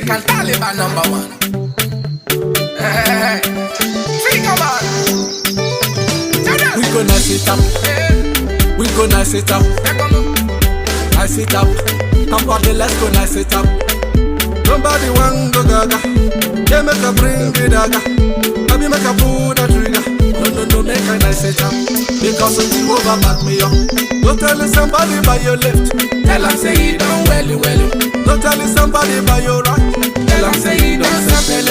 American Taliban #1. Think about it. We gonna sit up. We gonna sit up. I sit up. Come on, let's go, I sit up. Nobody want go gaga. They make a bring the dagger. Maybe make a pull the trigger. No, make a nice sit up. Because of you over back me up. Don't tell somebody by your left. Tell them say you don't well. Don't tell somebody by your right. Tell them say you don't sample.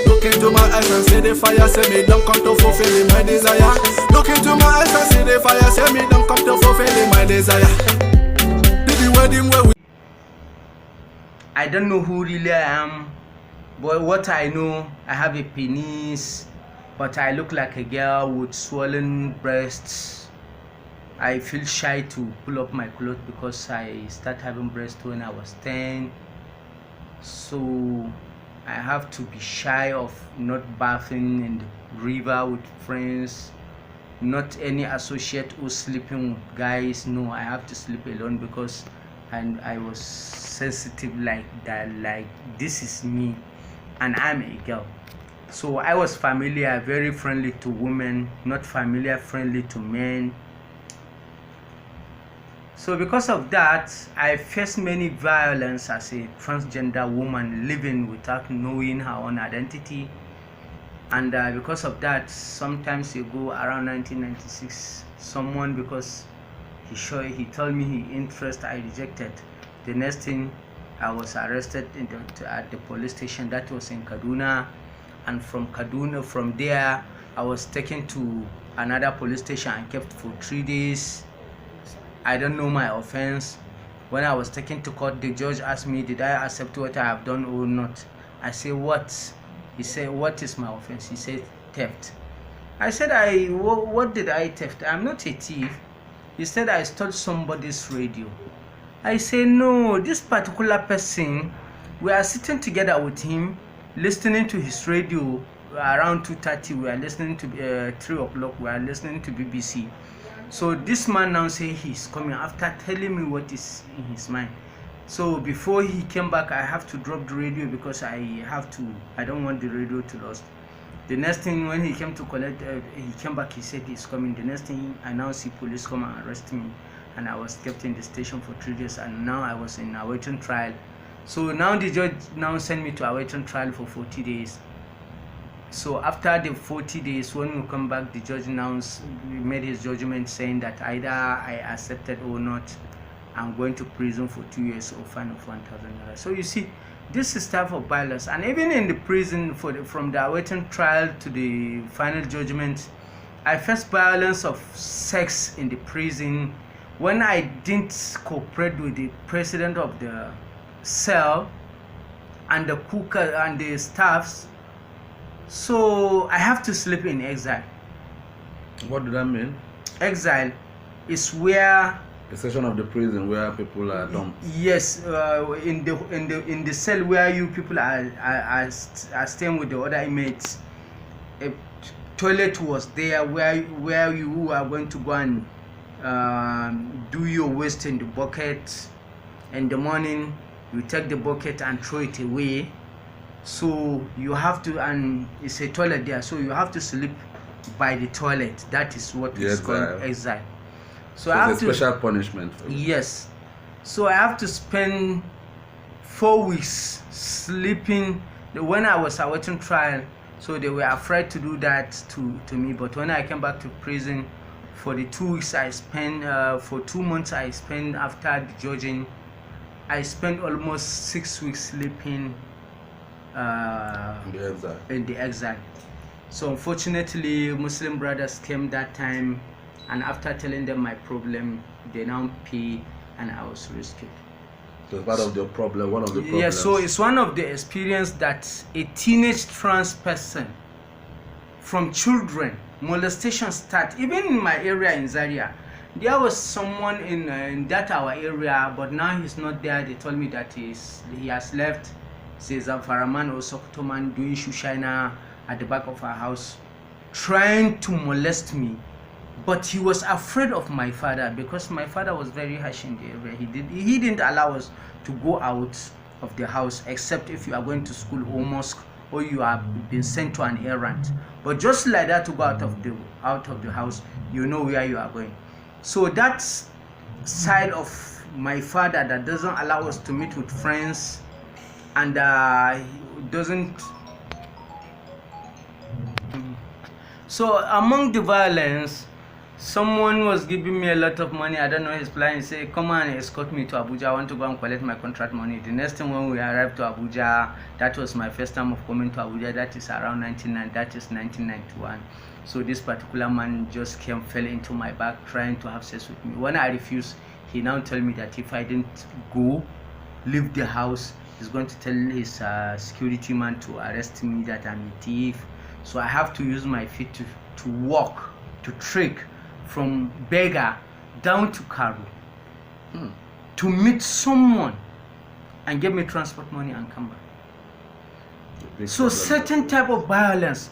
Look into my eyes and say the fire. Say me don't come to fulfill my desire. Look into my eyes and say the fire. Say me don't come to fulfill my desire. Did the wedding where we I don't know who really I am, but what I know, I have a penis, but I look like a girl with swollen breasts. I feel shy to pull up my clothes because I started having breasts when I was 10. So I have to be shy of not bathing in the river with friends, not any associate or sleeping with guys. No, I have to sleep alone because I was sensitive like that, like this is me and I'm a girl. So I was very friendly to women, not friendly to men. So because of that, I faced many violence as a transgender woman living without knowing her own identity. And because of that, sometimes ago around 1996, someone, because he told me he interest, I rejected. The next thing, I was arrested at the police station that was in Kaduna, and from there I was taken to another police station and kept for 3 days. I don't know my offense. When I was taken to court, the judge asked me, did I accept what I have done or not? I said, what? He said, what is my offense? He said, theft. I said, what did I theft? I'm not a thief. He said, I stole somebody's radio. I say, no, this particular person, we are sitting together with him, listening to his radio around 2:30. We are listening to 3 o'clock. We are listening to BBC. So this man now say he's coming after telling me what is in his mind. So before he came back, I have to drop the radio because I don't want the radio to lost. The next thing, when he came to collect, he came back, he said he's coming. The next thing, I now see police come and arrest me, and I was kept in the station for 3 days, and now I was in awaiting trial. So now the judge now sent me to awaiting trial for 40 days. So after the 40 days, when we come back, the judge now made his judgment saying that either I accepted or not, I'm going to prison for 2 years or fine of 1,000 naira. So you see, this is type of violence. And even in the prison, from the awaiting trial to the final judgment, I faced violence of sex in the prison when I didn't cooperate with the president of the cell and the cook and the staffs. So I have to sleep in exile. What does that mean? Exile is where a section of the prison where people are dumped. Yes, in the cell where you people are staying with the other inmates. A toilet was there where you are going to go and do your waste in the bucket. In the morning, you take the bucket and throw it away. So you have to, and it's a toilet there, so you have to sleep by the toilet. That is what is called exile. So I have a special punishment for you. Yes. So I have to spend 4 weeks sleeping. When I was awaiting trial, so they were afraid to do that to me. But when I came back to prison, for the 2 weeks I spent, for 2 months I spent after the judging, I spent almost 6 weeks sleeping in the exile. So unfortunately, Muslim brothers came that time, and after telling them my problem, they now pay, and I was rescued. So it's part of the problem, one of the problems. Yeah, so it's one of the experience that a teenage trans person, from children, molestation start. Even in my area in Zaria, there was someone in that our area, but now he's not there. They told me that he has left. Says a Faraman or Sokotoman doing Shushina at the back of our house, trying to molest me. But he was afraid of my father because my father was very harsh in the area. He didn't allow us to go out of the house, except if you are going to school or mosque, or you have been sent to an errand. But just like that, to go out of the house, you know where you are going. So that's side of my father that doesn't allow us to meet with friends, and doesn't. So among the violence, someone was giving me a lot of money. I don't know his plan. He said, come on, escort me to Abuja. I want to go and collect my contract money. The next time when we arrived to Abuja, that was my first time of coming to Abuja. That is around 1991. So this particular man just fell into my back trying to have sex with me. When I refused, he now told me that if I didn't go, leave the house, he's going to tell his security man to arrest me, that I'm a thief. So I have to use my feet to walk, to trek from beggar down to Karu to meet someone and give me transport money and come back. So certain type of violence,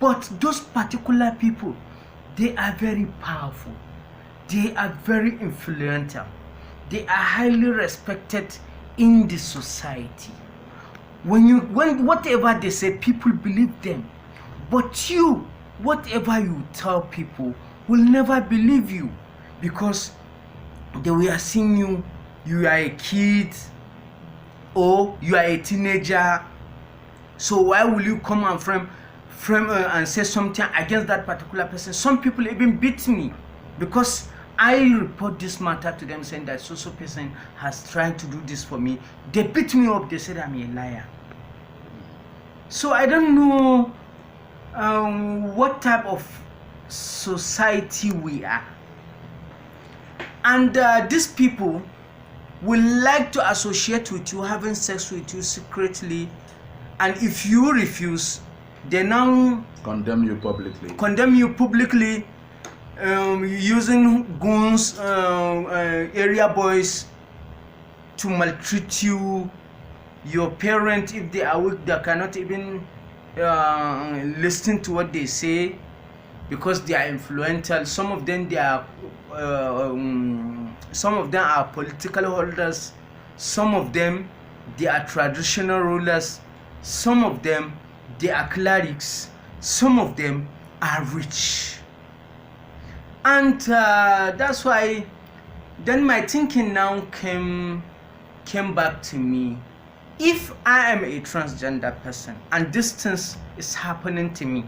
but those particular people, they are very powerful, they are very influential, they are highly respected in the society. When whatever they say, people believe them. But you, whatever you tell people, will never believe you, because they will seeing you are a kid or you are a teenager. So why will you come and frame and say something against that particular person? Some people even beat me because I report this matter to them, saying that so person has tried to do this for me. They beat me up. They said I'm a liar. So I don't know what type of society we are, and these people will like to associate with you, having sex with you secretly, and if you refuse, they now condemn you publicly, using goons, area boys to maltreat you. Your parents, if they are weak, they cannot even listen to what they say, because they are influential. Some of them are political holders, some of them they are traditional rulers, some of them they are clerics, some of them are rich. And that's why then my thinking now came back to me. If I am a transgender person and this thing is happening to me,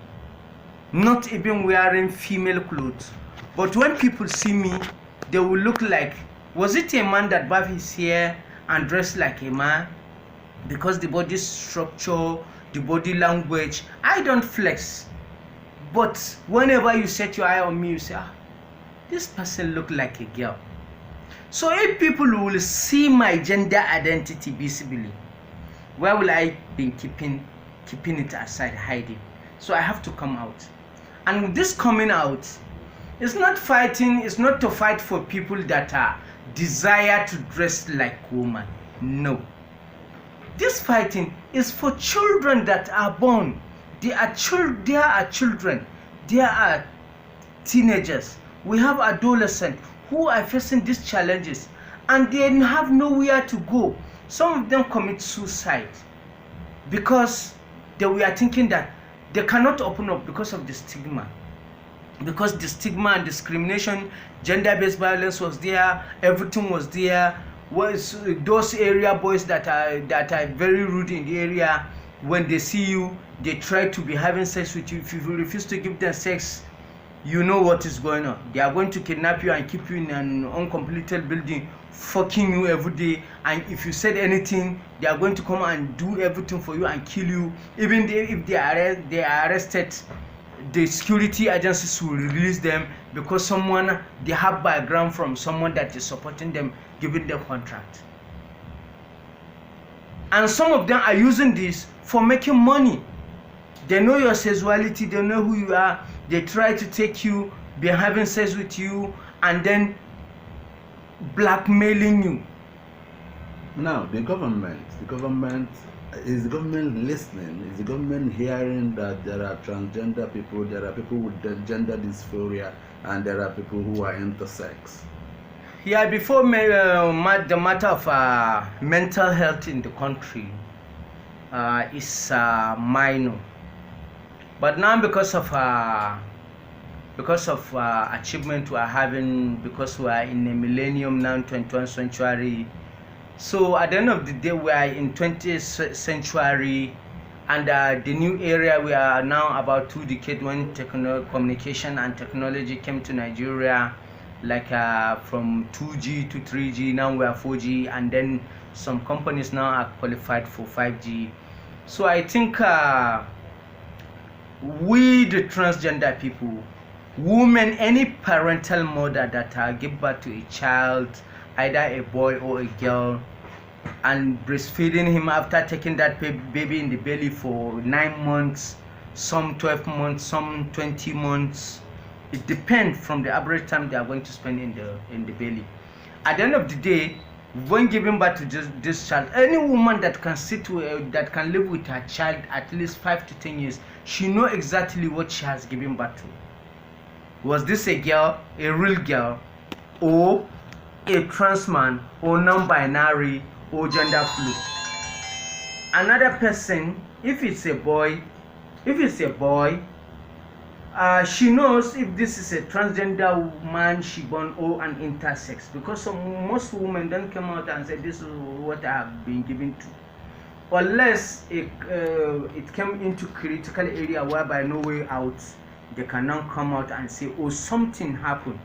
not even wearing female clothes, but when people see me, they will look like, was it a man that bathed his hair and dressed like a man? Because the body structure, the body language, I don't flex. But whenever you set your eye on me, you say, this person look like a girl. So if people will see my gender identity visibly, where will I be keeping it aside, hiding? So I have to come out. And this coming out is not fighting, it's not to fight for people that desire to dress like women. No. This fighting is for children that are born. They are children. They are teenagers. We have adolescents who are facing these challenges and they have nowhere to go. Some of them commit suicide because they were thinking that they cannot open up because of the stigma. Because the stigma and discrimination, gender-based violence was there, everything was there. Those area boys that are very rude in the area, when they see you, they try to be having sex with you. If you refuse to give them sex, you know what is going on. They are going to kidnap you and keep you in an uncompleted building, fucking you every day. And if you said anything, they are going to come and do everything for you and kill you. Even if they are arrested, the security agencies will release them because they have background from someone that is supporting them, giving them contract. And some of them are using this for making money. They know your sexuality, they know who you are, they try to take you, be having sex with you, and then blackmailing you. Now, is the government listening? Is the government hearing that there are transgender people, there are people with gender dysphoria, and there are people who are intersex? Yeah, before the matter of mental health in the country is minor, but now because of achievement we are having, because we are in a millennium now, 21st century. So at the end of the day, we are in 20th century, and the new area we are now about 2 decades when communication and technology came to Nigeria, like from 2G to 3G, now we are 4G, and then some companies now are qualified for 5G. So I think we the transgender people, women, any parental mother that give birth to a child, either a boy or a girl, and breastfeeding him after taking that baby in the belly for 9 months, some 12 months, some 20 months. It depends from the average time they are going to spend in the belly. At the end of the day, when giving birth to this child, any woman that can that can live with her child at least 5 to 10 years, she know exactly what she has given birth to. Was this a girl, a real girl, or a trans man, or non-binary, or gender fluid? Another person, if it's a boy, she knows if this is a transgender man she born or an intersex, because most women don't come out and say this is what I have been given to, unless it came into critical area whereby no way out, they cannot come out and say, oh, something happened.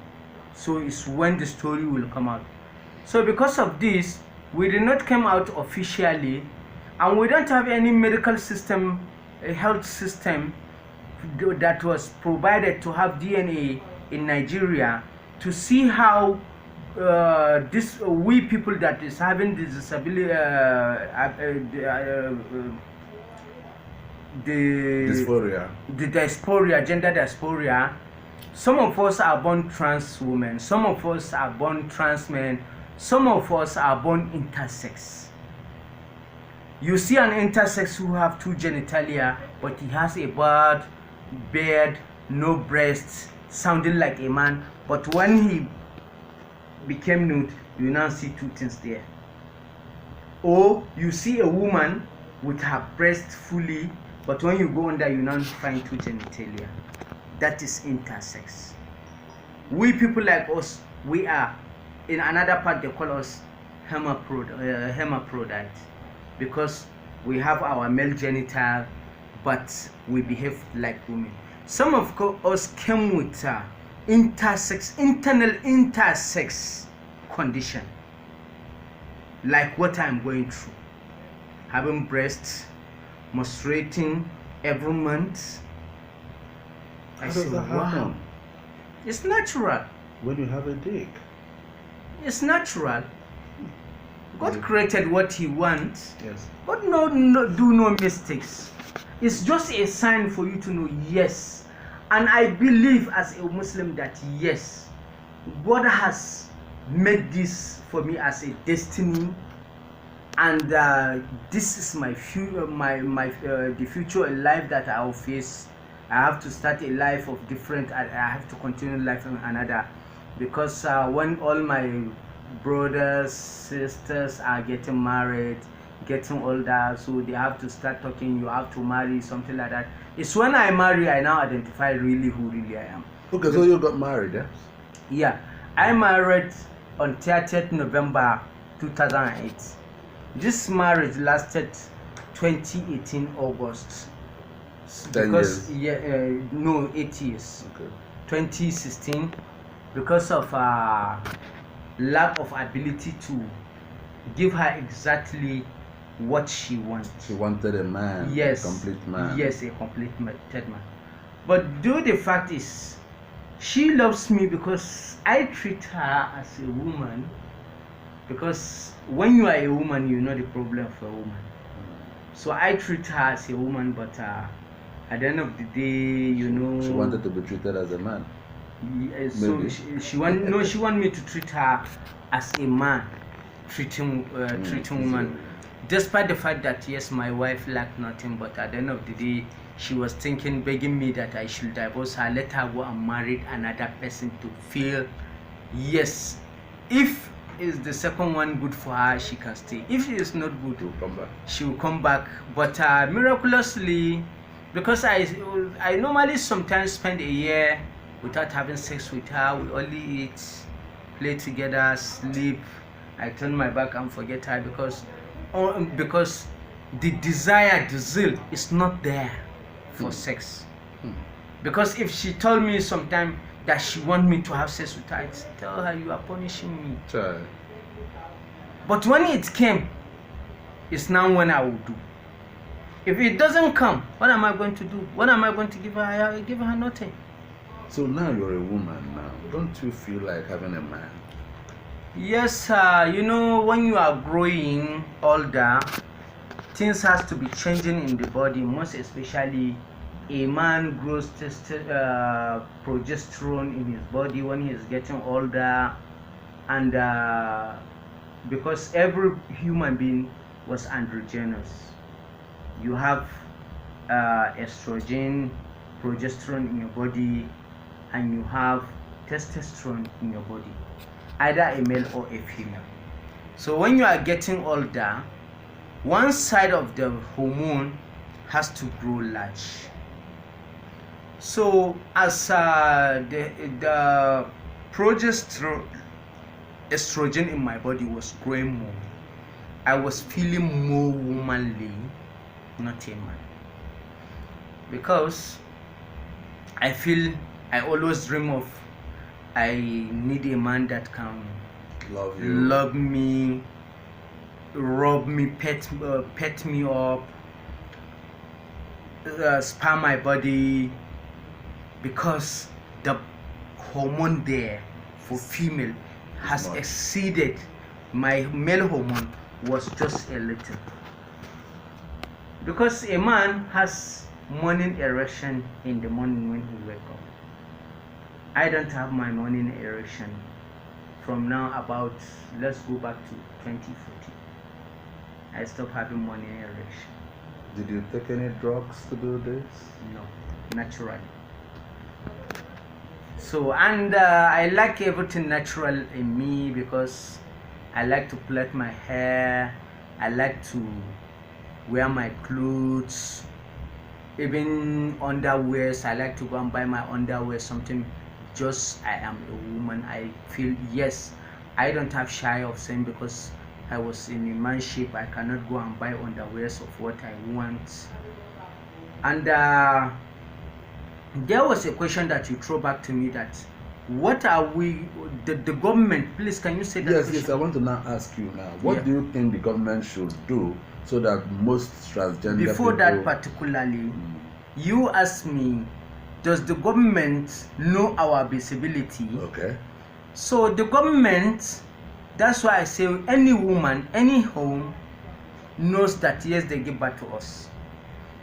So it's when the story will come out. So because of this, we did not come out officially, and we don't have any medical system, a health system that was provided to have DNA in Nigeria to see how we people that is having this disability, the dysphoria, gender dysphoria. Some of us are born trans women, some of us are born trans men, some of us are born intersex. You see an intersex who have 2 genitalia, but he has a beard, no breasts, sounding like a man, but when he became nude, you now see 2 things there. Or you see a woman with her breast fully, but when you go under, you now find 2 genitalia. That is intersex. We people like us, we are, in another part they call us hermaphrodite, because we have our male genital, but we behave like women. Some of us came with internal intersex condition, like what I'm going through, having breasts, menstruating every month. I say, wow, it's natural. When you have a dick, it's natural. God created what He wants. yes. But do no mistakes. It's just a sign for you to know, yes. And I believe as a Muslim that yes, God has made this for me as a destiny, and this is my future, the future life that I will face. I have to start a life of different. I have to continue life in another, because when all my brothers, sisters are getting married, getting older, so they have to start talking, you have to marry, something like that. It's when I marry I now identify really who really I am. Okay, so you got married, yeah? Yeah, I married on 30th November 2008. This marriage lasted 2018 August. 10 because years. no, 8 years. Okay. 2016, because of lack of ability to give her exactly what she wants. She wanted a man, Yes, a complete man. Yes, a complete man. But the fact is, she loves me because I treat her as a woman. Because when you are a woman, you know the problem for a woman. So I treat her as a woman, but at the end of the day, you know, She wanted to be treated as a man. So Maybe. she want me to treat her as a man, treating woman, despite the fact that yes, my wife lacked nothing, but at the end of the day, she was thinking, begging me that I should divorce her, let her go and marry another person to feel yes, if is the second one good for her, she can stay. If it is not good, To come back. she will come back. But miraculously, because I normally sometimes spend a year without having sex with her. We only eat, play together, sleep. I turn my back and forget her because the desire, the zeal is not there for sex. Because if she told me sometime that she want me to have sex with her, I'd tell her, you are punishing me. Child. But when it came, it's now when I will do. If it doesn't come, what am I going to do? What am I going to give her? I give her nothing. So now you're a woman now. Don't you feel like having a man? Yes, you know, when you are growing older, things has to be changing in the body, most especially a man grows progesterone in his body when he is getting older, and because every human being was androgynous. You have estrogen, progesterone in your body, and you have testosterone in your body, either a male or a female. So when you are getting older, one side of the hormone has to grow large. So as the progesterone, estrogen in my body was growing more, I was feeling more womanly, not a man. Because I always dream of, I need a man that can Love you. love me, rub me, pet me up, spar my body, because the hormone there for female has Much. exceeded my male hormone was just a little. Because a man has morning erection in the morning when he wakes up. I don't have my morning erection from now about, let's go back to 2014. I stopped having morning erection. Did you take any drugs to do this? No, naturally. So, and I like everything natural in me because I like to plait my hair, I like to wear my clothes, even underwears. I like to go and buy my underwear, something just I am a woman. I feel, yes, I don't have shy of saying because I was in a man shape, I cannot go and buy underwears of what I want. And there was a question that you throw back to me, that what are we, the government, please can you say that? Yes, question? yes, I want to now ask you now. What Yeah. do you think the government should do so that most transgender Before people... that particularly, you asked me, does the government know our visibility? Okay. So the government, that's why I say any woman, any home knows that yes, they give birth to us,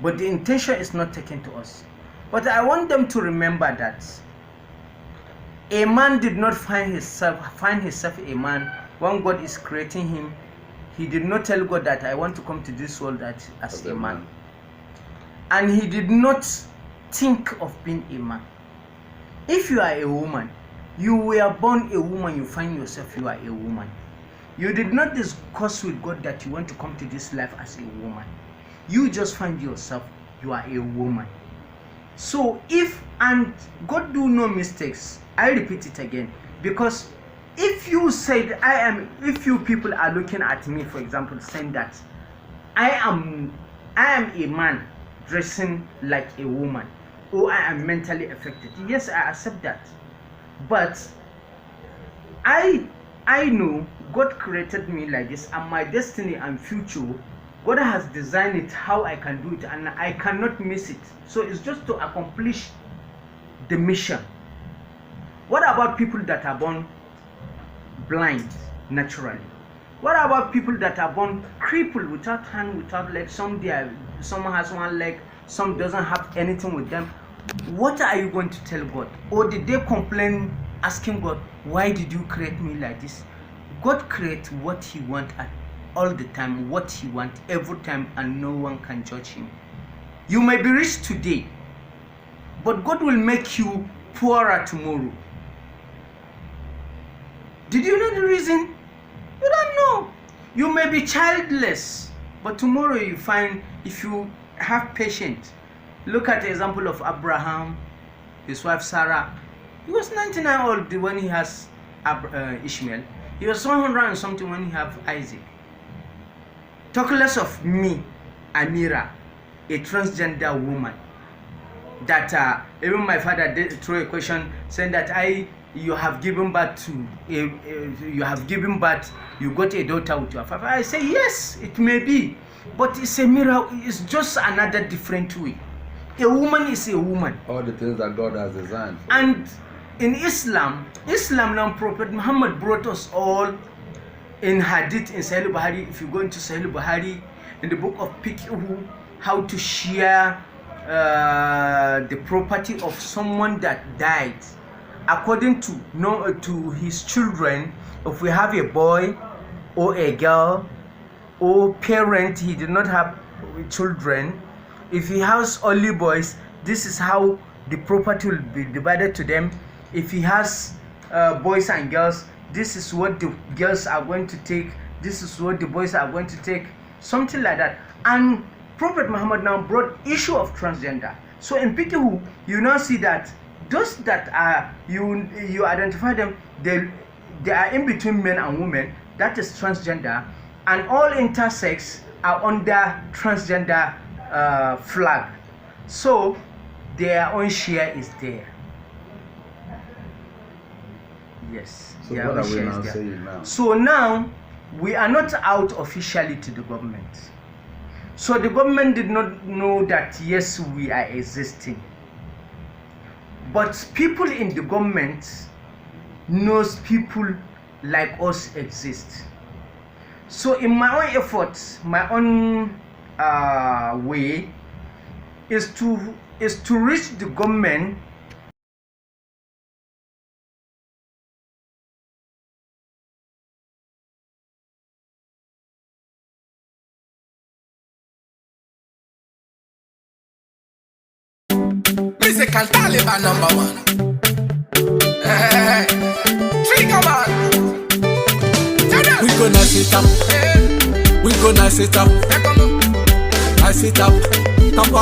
but the intention is not taken to us. But I want them to remember that a man did not find himself a man when God is creating him. He did not tell God that I want to come to this world as a man. And he did not think of being a man. If you are a woman, you were born a woman, you find yourself you are a woman. You did not discuss with God that you want to come to this life as a woman. You just find yourself you are a woman. So and God do no mistakes, I repeat it again, because if you said if you people are looking at me, for example, saying that I am a man dressing like a woman, or I am mentally affected, yes, I accept that. But I know God created me like this, and my destiny and future, God has designed it how I can do it, and I cannot miss it. So it's just to accomplish the mission. What about people that are born blind naturally? What about people that are born crippled, without hand, without leg? Some has one leg, some doesn't have anything with them. What are you going to tell God? Or did they complain, asking God, why did you create me like this? God creates what he wants at all the time, what he wants every time, and no one can judge him. You may be rich today, but God will make you poorer tomorrow. Did you know the reason? You don't know. You may be childless, but tomorrow you find, if you have patience. Look at the example of Abraham, his wife Sarah. He was 99 old when he has Ishmael. He was 100 and something when he have Isaac. Talk less of me, Amira, a transgender woman. That even my father did throw a question saying that you have given birth to you got a daughter with your father. I say yes, it may be, but it's a miracle. It's just another different way. A woman is a woman. All the things that God has designed. And in Islam now, Prophet Muhammad brought us all in Hadith in Sahih Buhari. If you go into Sahih Buhari, in the book of Fiqh, how to share the property of someone that died according to his children. If we have a boy or a girl or parent, he did not have children, if he has only boys, this is how the property will be divided to them. If he has boys and girls, this is what the girls are going to take, this is what the boys are going to take, something like that. And Prophet Muhammad now brought issue of transgender. So in Pikihu, you now see that those that are, you identify them, they are in between men and women, that is transgender, and all intersex are under transgender flag. So their own share is there. Yes. So what are we now saying now? So now we are not out officially to the government. So the government did not know that yes, we are existing. But people in the government knows people like us exist. So in my own efforts, my own way is to reach the government. Musical Taliban #1. Hey, trigger man. We gonna sit up. We gonna sit up. I sit up. Come on.